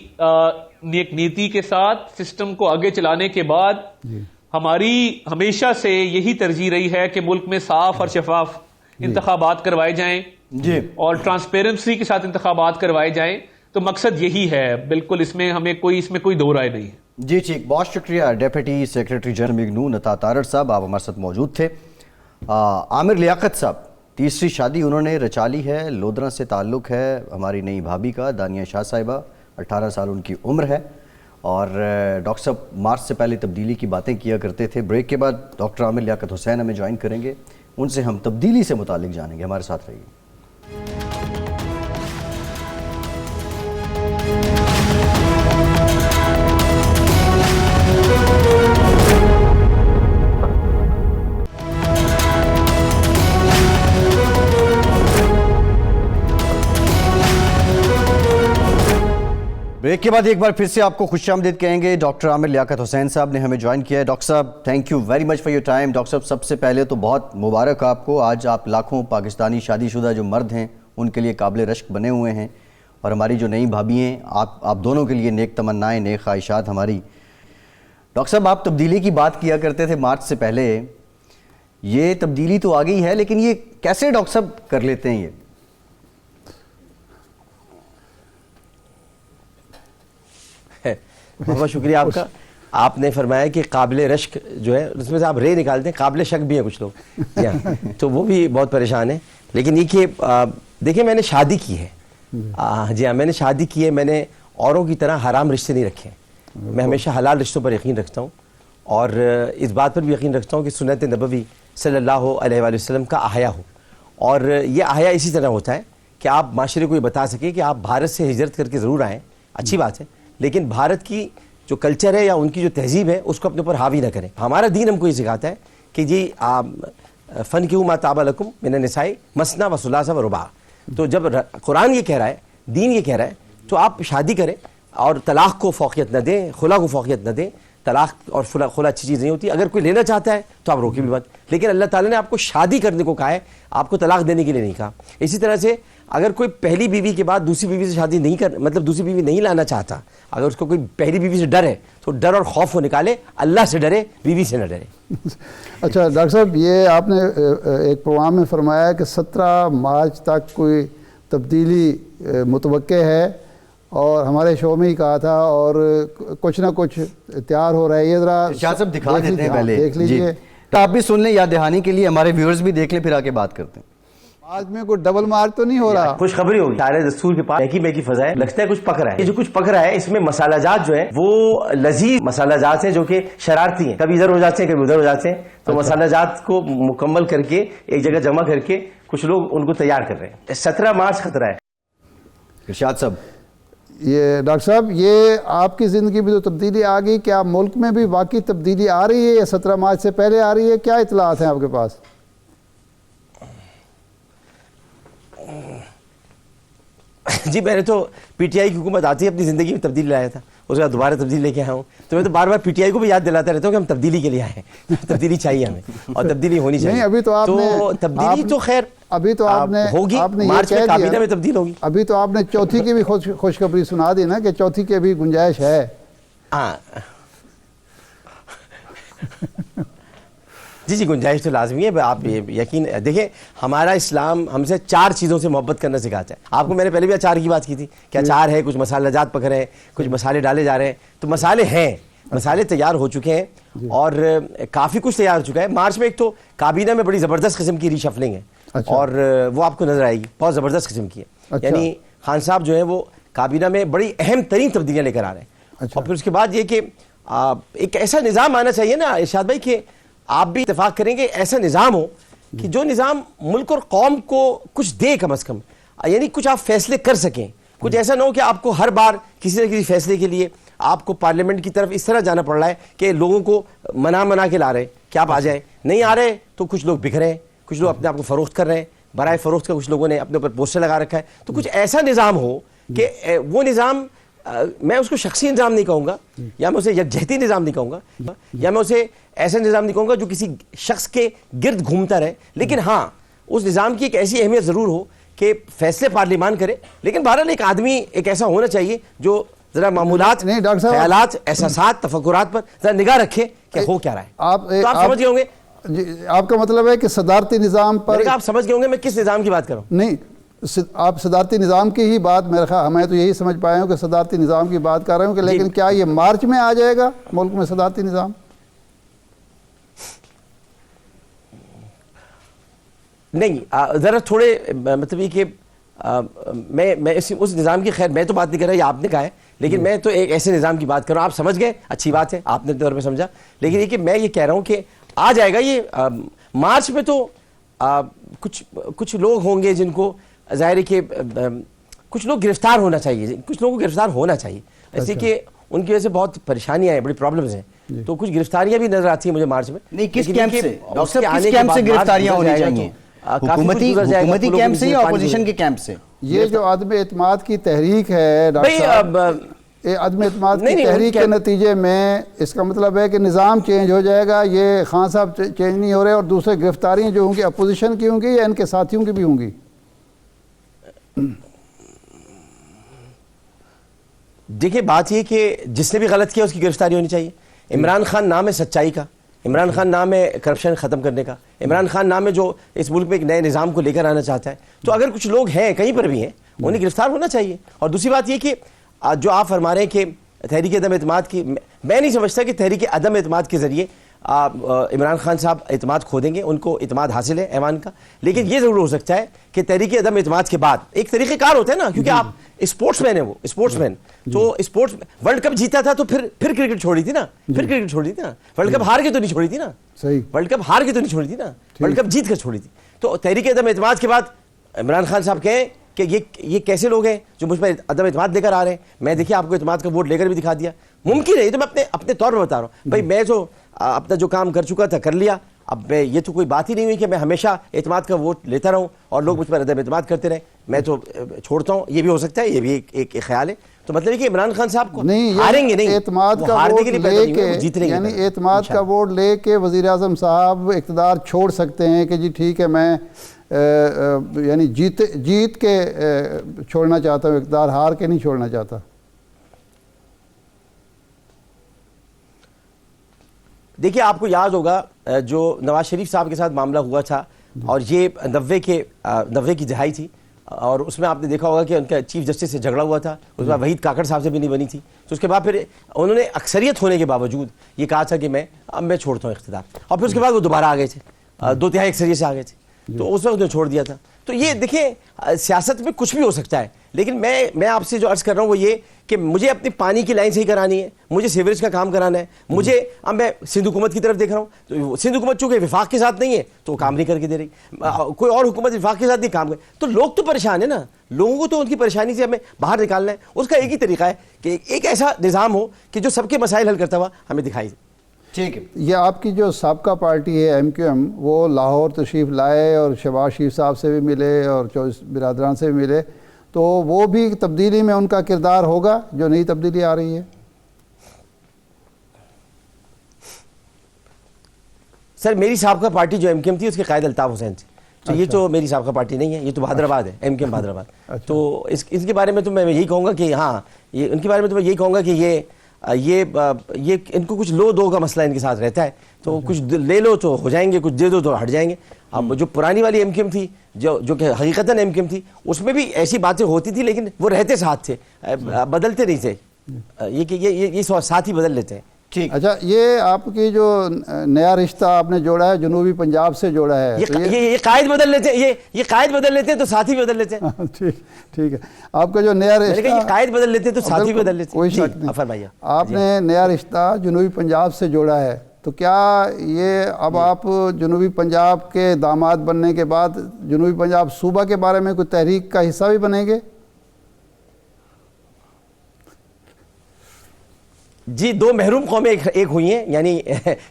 نیک نیتی کے ساتھ سسٹم کو آگے چلانے کے بعد ہماری ہمیشہ سے یہی ترجیح رہی ہے کہ ملک میں صاف اور شفاف انتخابات کروائے جائیں جی، اور ٹرانسپیرنسی کے ساتھ انتخابات کروائے جائیں، تو مقصد یہی ہے۔ بالکل اس میں کوئی دو رائے نہیں ہے۔ جی ٹھیک، بہت شکریہ ڈیپٹی سیکریٹری جنرل مگنون عطا تارڑ صاحب، آپ ہمارے ساتھ موجود تھے۔ عامر لیاقت صاحب، تیسری شادی انہوں نے رچا لی ہے، لودھرا سے تعلق ہے ہماری نئی بھابھی کا، دانیہ شاہ صاحبہ، 18 سال ان کی عمر ہے، اور ڈاکٹر صاحب مارچ سے پہلے تبدیلی کی باتیں کیا کرتے تھے۔ بریک کے بعد ڈاکٹر عامر لیاقت حسین ہمیں جوائن کریں گے، ان سے ہم تبدیلی سے متعلق جانیں گے، ہمارے ساتھ رہیے۔ بریک کے بعد ایک بار پھر سے آپ کو خوش آمدید کہیں گے۔ ڈاکٹر عامر لیاقت حسین صاحب نے ہمیں جوائن کیا ہے۔ ڈاکٹر صاحب thank you very much for your time. Doctor صاحب سب سے پہلے تو بہت مبارک آپ کو، آج آپ لاکھوں پاکستانی شادی شدہ جو مرد ہیں ان کے لیے قابل رشک بنے ہوئے ہیں، اور ہماری جو نئی بھابھی ہیں، آپ دونوں کے لیے نیک تمنائیں، نیک خواہشات ہماری۔ ڈاکٹر صاحب آپ تبدیلی کی بات کیا کرتے تھے مارچ سے پہلے، یہ تبدیلی تو آ گئی ہے، لیکن یہ کیسے ڈاکٹر صاحب کر لیتے ہیں یہ؟ بہت شکریہ آپ کا۔ آپ نے فرمایا کہ قابل رشک جو ہے اس میں سے آپ رے نکال دیں، قابل شک بھی ہیں کچھ لوگ تو وہ بھی بہت پریشان ہیں۔ لیکن یہ کہ دیکھیں میں نے شادی کی ہے، جی ہاں میں نے شادی کی ہے، میں نے اوروں کی طرح حرام رشتے نہیں رکھے ہیں، میں ہمیشہ حلال رشتوں پر یقین رکھتا ہوں، اور اس بات پر بھی یقین رکھتا ہوں کہ سنت نبوی صلی اللہ علیہ وآلہ وسلم کا احیا ہو، اور یہ احیا اسی طرح ہوتا ہے کہ آپ معاشرے کو یہ بتا سکیں کہ آپ بھارت سے ہجرت کر کے ضرور آئیں، اچھی بات ہے، لیکن بھارت کی جو کلچر ہے یا ان کی جو تہذیب ہے اس کو اپنے اوپر حاوی نہ کریں۔ ہمارا دین ہم کو یہ سکھاتا ہے کہ جی فنکحوا ما طاب لکم من النساء مثنی و ثلاث و رباع، تو جب قرآن یہ کہہ رہا ہے، دین یہ کہہ رہا ہے، تو آپ شادی کریں اور طلاق کو فوقیت نہ دیں، خلا کو فوقیت نہ دیں۔ طلاق اور خلا اچھی چیز نہیں ہوتی، اگر کوئی لینا چاہتا ہے تو آپ روکیں بھی مت، لیکن اللہ تعالیٰ نے آپ کو شادی کرنے کو کہا ہے، آپ کو طلاق دینے کے لیے نہیں کہا۔ اسی طرح سے اگر کوئی پہلی بیوی کے بعد دوسری بیوی سے شادی نہیں مطلب دوسری بیوی نہیں لانا چاہتا، اگر اس کو کوئی پہلی بیوی سے ڈر ہے تو ڈر اور خوف کو نکالے، اللہ سے ڈرے، بیوی سے نہ ڈرے۔ اچھا ڈاکٹر صاحب، یہ آپ نے ایک پروگرام میں فرمایا کہ 17 مارچ تک کوئی تبدیلی متوقع ہے، اور ہمارے شو میں ہی کہا تھا، اور کچھ نہ کچھ تیار ہو رہا ہے، یہ ذرا شاہ صاحب دکھا دیتے ہیں پہلے، دیکھ لیجئے تو آپ بھی سن لیں یاد دہانی کے لیے، ہمارے ویورز بھی دیکھ لیں، پھر آگے بات کرتے ہیں۔ آج میں کوئی ڈبل مارک تو نہیں ہو رہا؟ خوشخبری ہوگی، سارے دستور کے پاس میکی فضا ہے، لگتا ہے کچھ پک رہا ہے۔ یہ جو کچھ پک رہا ہے اس میں مسالہ جات جو ہے وہ لذیذ مسالہ جات ہیں جو کہ شرارتی ہیں، کبھی ادھر ہو جاتے ہیں کبھی ادھر ہو جاتے ہیں، تو مسالہ جات کو مکمل کر کے ایک جگہ جمع کر کے کچھ لوگ ان کو تیار کر رہے ہیں۔ 17 مارچ خطرہ ہے۔ ارشاد صاحب، یہ ڈاکٹر صاحب، یہ آپ کی زندگی میں جو تبدیلی آ گئی، کیا ملک میں بھی واقعی تبدیلی آ رہی ہے یا 17 مارچ سے پہلے آ رہی ہے؟ کیا اطلاعات ہیں آپ کے پاس؟ جی میں نے تو پی ٹی آئی کی حکومت آتی ہے اپنی زندگی میں تبدیلی لایا تھا، اس کے بعد دوبارہ تبدیلی لے کے آیا ہوں، تو میں تو بار بار پی ٹی آئی کو بھی یاد دلاتا رہتا ہوں کہ ہم تبدیلی کے لیے آئے ہیں، تبدیلی چاہیے ہمیں اور تبدیلی ہونی چاہیے۔ نہیں، ابھی تو آپ نے تبدیلی تو خیر ابھی تو آپ نے ہوگی، مارچ میں کابینہ میں تبدیل ہوگی۔ ابھی تو آپ نے چوتھی کی بھی خوشخبری سنا دی نا کہ چوتھی کی بھی گنجائش ہے۔ ہاں جی گنجائش تو لازمی ہے، آپ یقین دیکھیں ہمارا اسلام ہم سے 4 چیزوں سے محبت کرنا سکھاتا ہے۔ آپ کو میں نے پہلے بھی اچار کی بات کی تھی کہ اچار ہے، کچھ مسالہ جات پک رہے ہیں، کچھ مسالے ڈالے جا رہے ہیں، تو مسالے ہیں، مسالے تیار ہو چکے ہیں اور کافی کچھ تیار ہو چکا ہے۔ مارچ میں ایک تو کابینہ میں بڑی زبردست قسم کی ری شفلنگ ہے، اور وہ آپ کو نظر آئے گی، بہت زبردست قسم کی ہے، یعنی خان صاحب جو ہے وہ کابینہ میں بڑی اہم ترین تبدیلیاں لے کر آ رہے ہیں۔ اور پھر اس کے بعد یہ کہ ایک ایسا نظام آنا چاہیے نا ارشاد بھائی کہ آپ بھی اتفاق کریں گے، ایسا نظام ہو کہ جو نظام ملک اور قوم کو کچھ دے کم از کم، یعنی کچھ آپ فیصلے کر سکیں، کچھ ایسا نہ ہو کہ آپ کو ہر بار کسی نہ کسی فیصلے کے لیے آپ کو پارلیمنٹ کی طرف اس طرح جانا پڑ رہا ہے کہ لوگوں کو منا کے لا رہے ہیں کہ آپ آ جائیں, نہیں آ رہے تو کچھ لوگ بکھ رہے ہیں, کچھ لوگ اپنے آپ کو فروخت کر رہے ہیں, برائے فروخت کا کچھ لوگوں نے اپنے اوپر پوسٹر لگا رکھا ہے. تو کچھ ایسا نظام ہو کہ وہ نظام, میں اس کو شخصی نظام نہیں کہوں گا, یا میں اسے یکجہتی نظام نہیں کہوں گا, یا میں اسے ایسا نظام نہیں کہوں گا جو کسی شخص کے گرد گھومتا رہے, لیکن ہاں اس نظام کی ایک ایسی اہمیت ضرور ہو کہ فیصلے پارلیمان کرے, لیکن بہرحال ایک آدمی ایک ایسا ہونا چاہیے جو ذرا معمولات, نہیں ڈاکٹر صاحب, خیالات, احساسات, تفکرات پر ذرا نگاہ رکھے کہ ہو کیا رہا ہے. تو آپ سمجھ گئے ہوں گے, آپ کا مطلب ہے کہ صدارتی نظام پر, آپ سمجھ گئے ہوں گے میں کس نظام کی بات کر رہا ہوں. نہیں آپ صدارتی نظام کی ہی بات, میرا خیال میں تو یہی سمجھ پایا ہوں کہ صدارتی نظام کی بات کر رہا ہوں کہ لیکن کیا یہ مارچ میں آ جائے گا ملک میں صدارتی نظام؟ نہیں, ذرا تھوڑے مطلب یہ کہ میں اس نظام کی, خیر میں تو بات نہیں کر رہا, یہ آپ نے کہا ہے, لیکن میں تو ایک ایسے نظام کی بات کر رہا ہوں. آپ سمجھ گئے, اچھی بات ہے, آپ نے طور پہ سمجھا, لیکن یہ کہ میں یہ کہہ رہا ہوں کہ آ جائے گا یہ مارچ میں. تو کچھ لوگ ہوں گے جن کو ظاہر ہے کہ کچھ لوگ گرفتار ہونا چاہیے, کچھ لوگوں کو گرفتار ہونا چاہیے, ایسے کہ ان کی وجہ سے بہت پریشانیاں ہیں, بڑی پرابلمز ہیں. تو کچھ گرفتاریاں بھی نظر آتی ہیں مجھے مارچ میں. نہیں, کس کیمپ سے ڈاکٹر صاحب, کس کیمپ سے گرفتاریاں ہونی چاہیے؟ حکومتی کیمپ سے یا اپوزیشن کے کیمپ سے؟ یہ جو عدم اعتماد کی تحریک ہے ڈاکٹر صاحب, عدم اعتماد کی تحریک کے نتیجے میں اس کا مطلب ہے کہ نظام چینج ہو جائے گا. یہ خان صاحب چینج نہیں ہو رہے, اور دوسرے گرفتاریاں جو ہوں گی اپوزیشن کی ہوں گی یا ان کے ساتھیوں کی بھی ہوں گی؟ دیکھیں بات یہ کہ جس نے بھی غلط کیا اس کی گرفتاری ہونی چاہیے. عمران خان نام ہے سچائی کا, عمران خان نام ہے کرپشن ختم کرنے کا, عمران خان نام ہے جو اس ملک میں ایک نئے نظام کو لے کر آنا چاہتا ہے. تو اگر کچھ لوگ ہیں کہیں پر بھی ہیں, انہیں گرفتار ہونا چاہیے. اور دوسری بات یہ کہ جو آپ فرما رہے ہیں کہ تحریک عدم اعتماد کی, میں نہیں سمجھتا کہ تحریک عدم اعتماد کے ذریعے عمران خان صاحب اعتماد کھو دیں گے. ان کو اعتماد حاصل ہے ایوان کا, لیکن یہ ضرور ہو سکتا ہے کہ تحریک عدم اعتماد کے بعد ایک طریقہ کار ہوتا ہے نا, کیونکہ آپ اسپورٹس مین ہیں, وہ اسپورٹس مین, تو اسپورٹس ورلڈ کپ جیتا تھا تو پھر کرکٹ چھوڑی تھی نا, ورلڈ کپ ہار کے تو نہیں چھوڑی تھی نا, ورلڈ کپ ہار کے تو نہیں چھوڑی تھی نا, ورلڈ کپ جیت کر چھوڑی تھی. تو تحریک عدم اعتماد کے بعد عمران خان صاحب کہیں کہ یہ کیسے لوگ ہیں جو مجھ پر عدم اعتماد لے کر آ رہے ہیں. میں دیکھیے آپ کو اعتماد کا ووٹ لے کر بھی دکھا دیا. ممکن ہے, یہ تو میں اپنے طور پر بتا رہا ہوں بھائی, میں جو اپنا جو کام کر چکا تھا کر لیا. اب یہ تو کوئی بات ہی نہیں ہوئی کہ میں ہمیشہ اعتماد کا ووٹ لیتا رہوں اور لوگ مجھ پر عدم اعتماد کرتے رہے. میں تو چھوڑتا ہوں, یہ بھی ہو سکتا ہے, یہ بھی ایک خیال ہے. تو مطلب ہے کہ عمران خان صاحب کو ہاریں گے نہیں, اعتماد کا ووٹ لے کے, یعنی اعتماد کا ووٹ لے کے وزیر اعظم صاحب اقتدار چھوڑ سکتے ہیں کہ جی ٹھیک ہے میں یعنی جیت کے چھوڑنا چاہتا ہوں اقتدار, ہار کے نہیں چھوڑنا چاہتا. دیکھیے آپ کو یاد ہوگا جو نواز شریف صاحب کے ساتھ معاملہ ہوا تھا, اور یہ 90 کی دہائی تھی, اور اس میں آپ نے دیکھا ہوگا کہ ان کا چیف جسٹس سے جھگڑا ہوا تھا, اس میں وحید کاکڑ صاحب سے بھی نہیں بنی تھی. تو اس کے بعد پھر انہوں نے اکثریت ہونے کے باوجود یہ کہا تھا کہ میں چھوڑتا ہوں اقتدار, اور پھر اس کے بعد وہ دوبارہ آ گئے تھے, 2/3 اکثریت سے آ گئے تھے. تو اس وقت نے چھوڑ دیا تھا. تو یہ دیکھیں سیاست میں کچھ بھی ہو سکتا ہے, لیکن میں آپ سے جو عرض کر رہا ہوں وہ یہ کہ مجھے اپنی پانی کی لائن صحیح کرانی ہے, مجھے سیوریج کا کام کرانا ہے, مجھے اب میں سندھ حکومت کی طرف دیکھ رہا ہوں. تو سندھ حکومت چونکہ وفاق کے ساتھ نہیں ہے تو وہ کام نہیں کر کے دے رہی, کوئی اور حکومت وفاق کے ساتھ نہیں کام کرے. تو لوگ تو پریشان ہیں نا, لوگوں کو تو ان کی پریشانی سے ہمیں باہر نکالنا ہے. اس کا ایک ہی طریقہ ہے کہ ایک ایسا نظام ہو کہ جو سب کے مسائل حل کرتا ہوا ہمیں دکھائی دے. ٹھیک ہے. یہ آپ کی جو سابقہ پارٹی ہے ایم کیو ایم, وہ لاہور تشریف لائے اور شہباز شریف صاحب سے بھی ملے اور 24 برادران سے بھی ملے, تو وہ بھی تبدیلی میں ان کا کردار ہوگا جو نئی تبدیلی آ رہی ہے؟ سر میری سابقہ پارٹی جو ایم کیو ایم تھی اس کے قائد الطاف حسین تھے. تو یہ تو میری سابقہ پارٹی نہیں ہے, یہ تو بہادر آباد ہے, ایم کیو ایم بہادر آباد. تو اس کے بارے میں تو میں یہی کہوں گا کہ ہاں, یہ ان کے بارے میں تو میں یہی کہوں گا کہ یہ ان کو کچھ لو دو کا مسئلہ ان کے ساتھ رہتا ہے. تو کچھ لے لو تو ہو جائیں گے, کچھ دے دو تو ہٹ جائیں گے. اب جو پرانی والی ایم کیو ایم تھی جو کہ حقیقتاً ایم کیو ایم تھی, اس میں بھی ایسی باتیں ہوتی تھی, لیکن وہ رہتے ساتھ تھے, بدلتے نہیں تھے. یہ ساتھ ہی بدل لیتے ہیں. ٹھیک. اچھا, یہ آپ کی جو نیا رشتہ آپ نے جوڑا ہے جنوبی پنجاب سے جوڑا ہے, یہ قائد بدل لیتے ہیں, یہ قائد بدل لیتے ہیں تو ساتھی بدل لیتے ہیں. ٹھیک ہے. آپ کا جو نیا رشتہ, یہ قائد بدل لیتے ہیں تو ساتھی بدل لیتے ہیں. کوئی شک نہیں. آپ نے نیا رشتہ جنوبی پنجاب سے جوڑا ہے, تو کیا یہ اب آپ جنوبی پنجاب کے داماد بننے کے بعد جنوبی پنجاب صوبہ کے بارے میں کوئی تحریک کا حصہ بھی بنیں گے؟ جی دو محروم قومیں ایک ہوئی ہیں، یعنی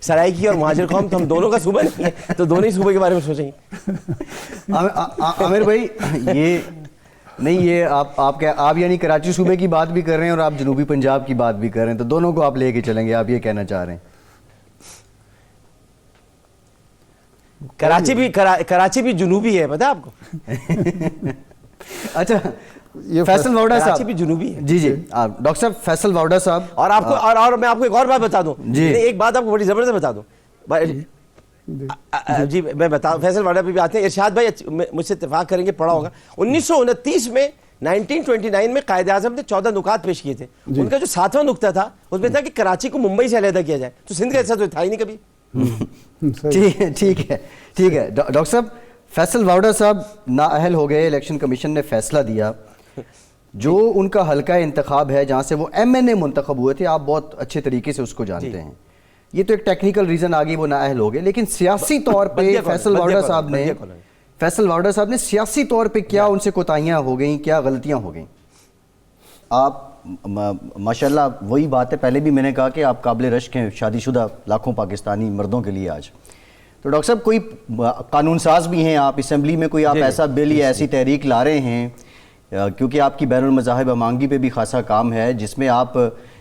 سرائکی اور مہاجر قوم، تو ہم دونوں کا صوبہ نہیں ہے، تو دونوں ہی صوبے کے بارے میں سوچیں گے۔ عامر بھائی یہ نہیں، یہ آپ یعنی کراچی صوبے کی بات بھی کر رہے ہیں اور آپ جنوبی پنجاب کی بات بھی کر رہے ہیں، تو دونوں کو آپ لے کے چلیں گے، آپ یہ کہنا چاہ رہے ہیں؟ کراچی بھی جنوبی ہے، پتہ ہے آپ کو؟ اچھا یہ فیصل واؤڈا صاحب کراچی بھی جنوبی ہے۔ جی ڈاکٹر صاحب فیصل واؤڈا صاحب، اور آپ کو اور میں آپ کو ایک اور بات بتا دوں، جی ایک بات آپ کو بڑی زبردست بتا دوں جی، میں بتا فیصل واڈا پہ بھی آتے ہیں، ارشاد بھائی مجھ سے اتفاق کریں گے، پڑھا ہوگا 1929 میں 1929 میں قائد اعظم نے 14 نکات پیش کیے تھے، ان کا جو 7واں نقطہ تھا اس میں تھا کہ کراچی کو ممبئی سے علیحدہ کیا جائے، تو سندھ کا ایسا تو تھا ہی نہیں کبھی۔ ٹھیک ہے ڈاکٹر صاحب، فیصل واؤڈا صاحب نااہل ہو گئے، الیکشن کمیشن نے فیصلہ دیا، جو ان کا حلقہ انتخاب ہے جہاں سے وہ ایم این اے منتخب ہوئے تھے، آپ بہت اچھے طریقے سے اس کو جانتے ہیں، یہ تو ایک ٹیکنیکل ریزن آ گئی، وہ نااہل ہو گئے، لیکن سیاسی طور پہ فیصل واؤڈا صاحب نے سیاسی طور پہ کیا ان سے کوتاہیاں ہو گئیں، کیا غلطیاں ہو گئیں؟ آپ ماشاءاللہ وہی بات ہے، پہلے بھی میں نے کہا کہ آپ قابل رشک ہیں شادی شدہ لاکھوں پاکستانی مردوں کے لیے آج، تو ڈاکٹر صاحب کوئی قانون ساز بھی ہیں آپ، اسمبلی میں کوئی آپ ایسا بل یا ایسی تحریک لا رہے ہیں، کیونکہ آپ کی بین المذاہب امانگی پہ بھی خاصا کام ہے، جس میں آپ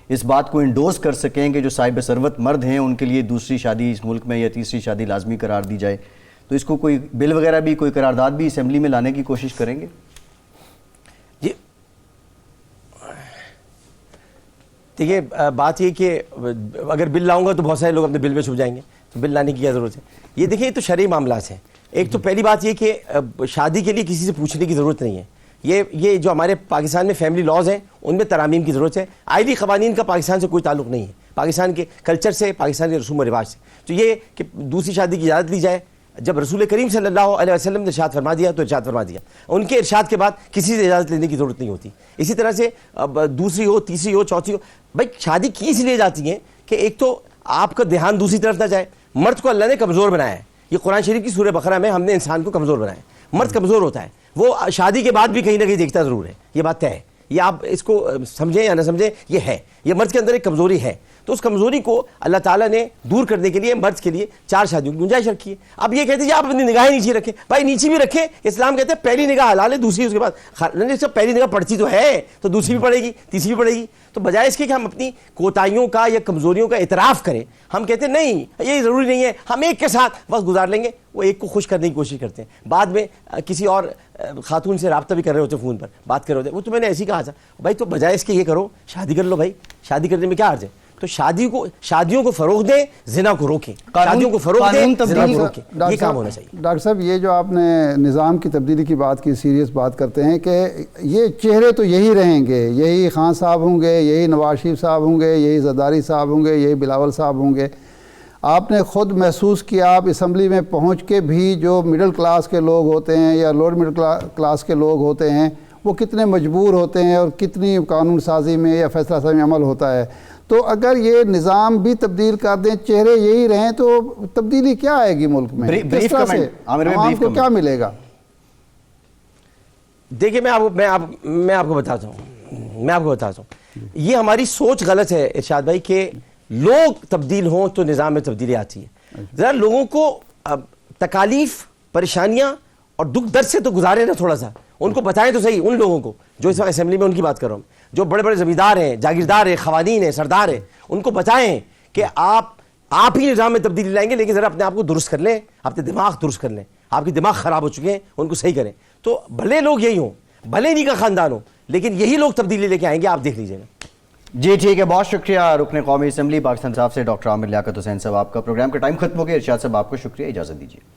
اس بات کو انڈوز کر سکیں کہ جو صاحب ثروت مرد ہیں ان کے لیے دوسری شادی اس ملک میں یا تیسری شادی لازمی قرار دی جائے، تو اس کو کوئی بل وغیرہ بھی، کوئی قرارداد بھی اسمبلی میں لانے کی کوشش کریں گے؟ جی دیکھیے، بات یہ کہ اگر بل لاؤں گا تو بہت سارے لوگ اپنے بل میں چھپ جائیں گے، تو بل لانے کی کیا ضرورت ہے؟ یہ دیکھیں، یہ تو شرعی معاملات ہیں۔ ایک تو پہلی بات یہ کہ شادی کے لیے کسی سے پوچھنے کی ضرورت نہیں ہے، یہ جو ہمارے پاکستان میں فیملی لاز ہیں ان میں ترامیم کی ضرورت ہے، آئلی قوانین کا پاکستان سے کوئی تعلق نہیں ہے، پاکستان کے کلچر سے، پاکستان کے رسوم و رواج سے، تو یہ کہ دوسری شادی کی اجازت دی جائے، جب رسول کریم صلی اللہ علیہ وسلم نے ارشاد فرما دیا تو ارشاد فرما دیا، ان کے ارشاد کے بعد کسی سے اجازت لینے کی ضرورت نہیں ہوتی۔ اسی طرح سے دوسری ہو، تیسری ہو، چوتھی ہو، بھائی شادی کی اس لیے جاتی ہیں کہ ایک تو آپ کا دھیان دوسری طرف نہ جائے، مرد کو اللہ نے کمزور بنایا ہے، یہ قرآن شریف کی سورہ بقرہ میں ہم نے انسان کو کمزور بنایا ہے، مرد کمزور ہوتا ہے، وہ شادی کے بعد بھی کہیں نہ کہیں دیکھتا ضرور ہے، یہ بات طے ہے، یہ آپ اس کو سمجھیں یا نہ سمجھیں، یہ ہے، یہ مرد کے اندر ایک کمزوری ہے، تو اس کمزوری کو اللہ تعالیٰ نے دور کرنے کے لیے مرد کے لیے 4 شادیوں کی گنجائش رکھی ہے۔ اب یہ کہتے ہیں آپ اپنی نگاہیں نیچے رکھیں، بھائی نیچے بھی رکھیں، اسلام کہتے ہیں پہلی نگاہ حلال ہے، دوسری اس کے بعد پہلی نگاہ پڑتی تو ہے تو دوسری بھی پڑے گی، تیسری بھی پڑے گی، تو بجائے اس کے کہ ہم اپنی کوتاہیوں کا یا کمزوریوں کا اعتراف کریں، ہم کہتے ہیں نہیں یہ ضروری نہیں ہے، ہم ایک کے ساتھ وقت گزار لیں گے، وہ ایک کو خوش کرنے کی کوشش کرتے ہیں، بعد میں کسی اور خاتون سے رابطہ بھی کر رہے ہوتے فون پر بات کر رہے ہوتے، وہ تو میں نے ایسے ہی کہا تھا بھائی تو بجائے اس کے یہ کرو شادی کر لو، بھائی شادی کرنے میں کیا عرض ہے؟ تو شادیوں کو فروغ دیں، زنا کو روکیں، شادیوں کو فروغ دیں، زنا کو روکیں، یہ کام ہونا چاہیے۔ ڈاکٹر صاحب یہ جو آپ نے نظام کی تبدیلی کی بات کی، سیریس بات کرتے ہیں کہ یہ چہرے تو یہی رہیں گے، یہی خان صاحب ہوں گے، یہی نواز شریف صاحب ہوں گے، یہی زرداری صاحب ہوں گے، یہی بلاول صاحب ہوں گے، آپ نے خود محسوس کیا، آپ اسمبلی میں پہنچ کے بھی جو مڈل کلاس کے لوگ ہوتے ہیں یا لوور مڈل کلاس کے لوگ ہوتے ہیں وہ کتنے مجبور ہوتے ہیں اور کتنی قانون سازی میں یا فیصلہ سازی میں عمل ہوتا ہے، تو اگر یہ نظام بھی تبدیل کر دیں، چہرے یہی رہیں، تو تبدیلی کیا آئے گی ملک میں؟ کس طرح سے عوام کو کیا ملے گا؟ دیکھیں میں آپ کو بتاتا ہوں، یہ ہماری سوچ غلط ہے ارشاد بھائی کہ لوگ تبدیل ہوں تو نظام میں تبدیلی آتی ہے۔ ذرا لوگوں کو تکالیف، پریشانیاں اور دکھ درد سے تو گزارے نا، تھوڑا سا ان کو بتائیں تو صحیح، ان لوگوں کو جو اس وقت اسمبلی میں ان کی بات کر رہا ہوں، جو بڑے بڑے زمیندار ہیں، جاگیردار ہیں، خواتین ہیں، سردار ہیں، ان کو بتائیں کہ آپ ہی نظام میں تبدیلی لائیں گے، لیکن ذرا اپنے آپ کو درست کر لیں، اپنے دماغ درست کر لیں، آپ کے دماغ خراب ہو چکے ہیں، ان کو صحیح کریں، تو بھلے لوگ یہی ہوں، بھلے نہیں کا خاندان ہو، لیکن یہی لوگ تبدیلی لے کے آئیں گے، آپ دیکھ لیجیے گا۔ جی ٹھیک ہے، بہت شکریہ رکن قومی اسمبلی پاکستان صاحب سے ڈاکٹر عامر لیاقت حسین صاحب، آپ کا پروگرام کا ٹائم ختم ہو گیا، ارشاد صاحب آپ کو شکریہ، اجازت دیجیے۔